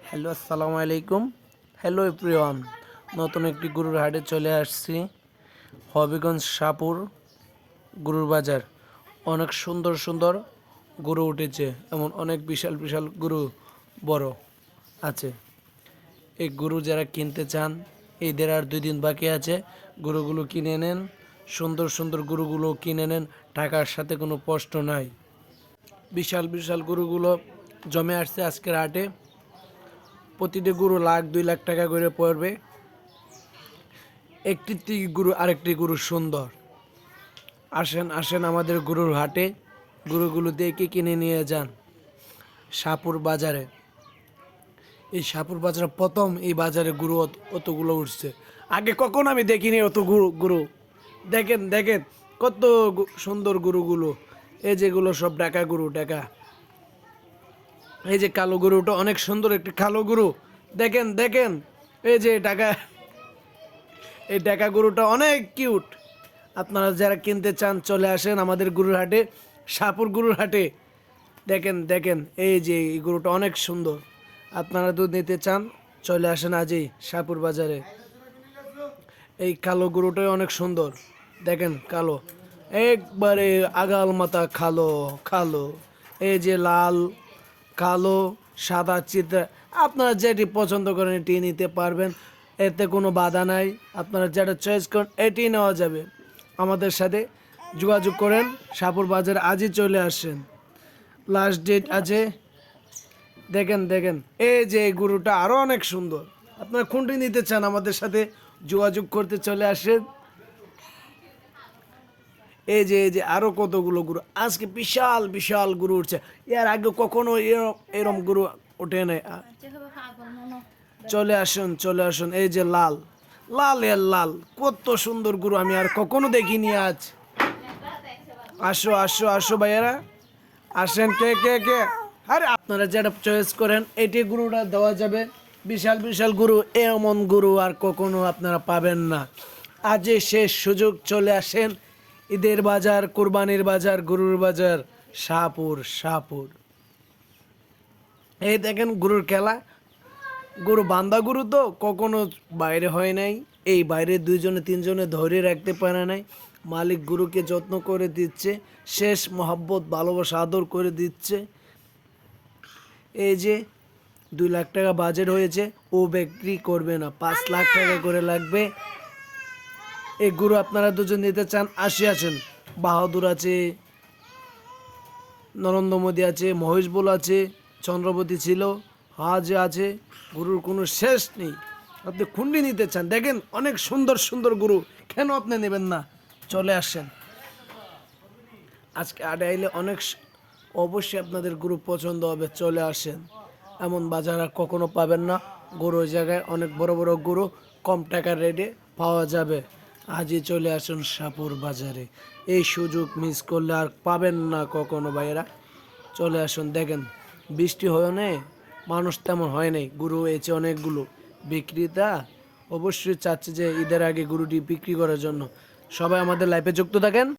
Hello, আসসালামু আলাইকুম। Hello everyone, নতুন একটি গরুর হাটে চলে আসছি। হবিগঞ্জ শাহপুর গরুর বাজার। অনেক সুন্দর সুন্দর গরু উঠেছে, এমন অনেক বিশাল বিশাল গরু বড় আছে। এই গরু যারা কিনতে চান, ঈদের আর 2 দিন বাকি আছে, গরুগুলো কিনে নেন। সুন্দর সুন্দর গরুগুলো কিনে নেন, টাকার সাথে কোনো প্রশ্ন নাই। বিশাল বিশাল গরুগুলো জমে আসছে আজকের হাটে। প্রতিটি গরু 1,00,000-2,00,000 টাকা করে পড়বে। একটি থেকে গরু আরেকটি গরু সুন্দর। আসেন আসেন আমাদের গরুর হাটে, গরুগুলো দেখে কিনে নিয়ে যান শাহপুর বাজারে। এই শাহপুর বাজারে প্রথম এই বাজারে গরু অতগুলো উঠছে। আগে কখনো আমি দেখিনি অত গরু। দেখেন দেখেন কত সুন্দর গরুগুলো। এই যেগুলো সব ডাকা গরু, ডাকা। এই যে কালো গরুটা অনেক সুন্দর, একটি কালো গরু। দেখেন দেখেন, এই যে টাকা, এই টাকা গরুটা অনেক কিউট। আপনারা যারা কিনতে চান চলে আসেন আমাদের গরুর হাটে, শাহপুর গরুর হাটে। দেখেন দেখেন, এই যে এই গরুটা অনেক সুন্দর। আপনারা দুধ নিতে চান চলে আসেন আজই শাহপুর বাজারে। এই কালো গরুটাই অনেক সুন্দর। দেখেন কালো, একবারে আগাল মাথা কালো কালো। এই যে লাল, কালো, সাদা চিত্রা, আপনারা যেটি পছন্দ করেন এটি নিতে পারবেন। এতে কোনো বাধা নাই। আপনারা যেটা চয়েস করেন এটি নেওয়া যাবে। আমাদের সাথে যোগাযোগ করেন, শাহপুর বাজার আজই চলে আসেন। লাস্ট ডেট আছে। দেখেন দেখেন, এই যে এই গরুটা আরও অনেক সুন্দর। আপনারা কোনটি নিতে চান আমাদের সাথে যোগাযোগ করতে চলে আসেন। এই যে আরো কতগুলো গরু আজকে বিশাল বিশাল গরু উঠছে। এর আগে কখনো এরম গরু ওঠে নাই। চলে আসুন চলে আসুন, এই যে লাল লাল, এর লাল কত সুন্দর গরু, আমি আর কখনো দেখিনি আজ। আসো আসো আসো ভাইয়ারা, আসেন কে কে কে। আরে আপনারা যেটা চয়েস করেন এটি গরুটা দেওয়া যাবে। বিশাল বিশাল গরু, এমন গরু আর কখনো আপনারা পাবেন না। আজই শেষ সুযোগ, চলে আসেন। ঈদের বাজার, কুরবানির বাজার, গরুর বাজার, শাহপুর শাহপুর। এই দেখেন গরুর খেলা। গরু বান্ধা গরু তো কখনো বাইরে হয় নাই। এই বাইরে 2জনে 3জনে ধরে রাখতে পারে নাই। মালিক গরুকে যত্ন করে দিচ্ছে, শেষ মহব্বত ভালোবাসা আদর করে দিচ্ছে। এই যে 2,00,000 টাকা বাজেট হয়েছে, ও বিক্রি করবে না, 5,00,000 টাকা করে লাগবে। এই গরু আপনারা 2জন নিতে চান আসেন। বাহাদুর আছে, নরেন্দ্র আছে, মহেশবুল আছে, চন্দ্রবতী ছিল, হাজ আছে। গরুর কোনো শেষ নেই। আপনি খুন্ডি নিতে চান, দেখেন অনেক সুন্দর সুন্দর গরু, কেন আপনি নেবেন না? চলে আসেন আজকে আডে আইলে অনেক অবশ্যই আপনাদের গরু পছন্দ হবে। চলে আসেন, এমন বাজার আর কখনো পাবেন না। গরু ওই জায়গায় অনেক বড় বড় গরু কম টাকার রেটে পাওয়া যাবে। আজই চলে আসুন শাহপুর বাজারে। এই সুযোগ মিস করলে আর পাবেন না কখনো ভাইয়েরা। চলে আসুন, দেখেন বৃষ্টি হয় না, মানুষ তেমন হয় নাই, গরু হয়েছে অনেকগুলো। বিক্রেতা অবশ্যই চাচ্ছে যে ঈদের আগে গরুটি বিক্রি করার জন্য। সবাই আমাদের লাইফে যুক্ত থাকেন।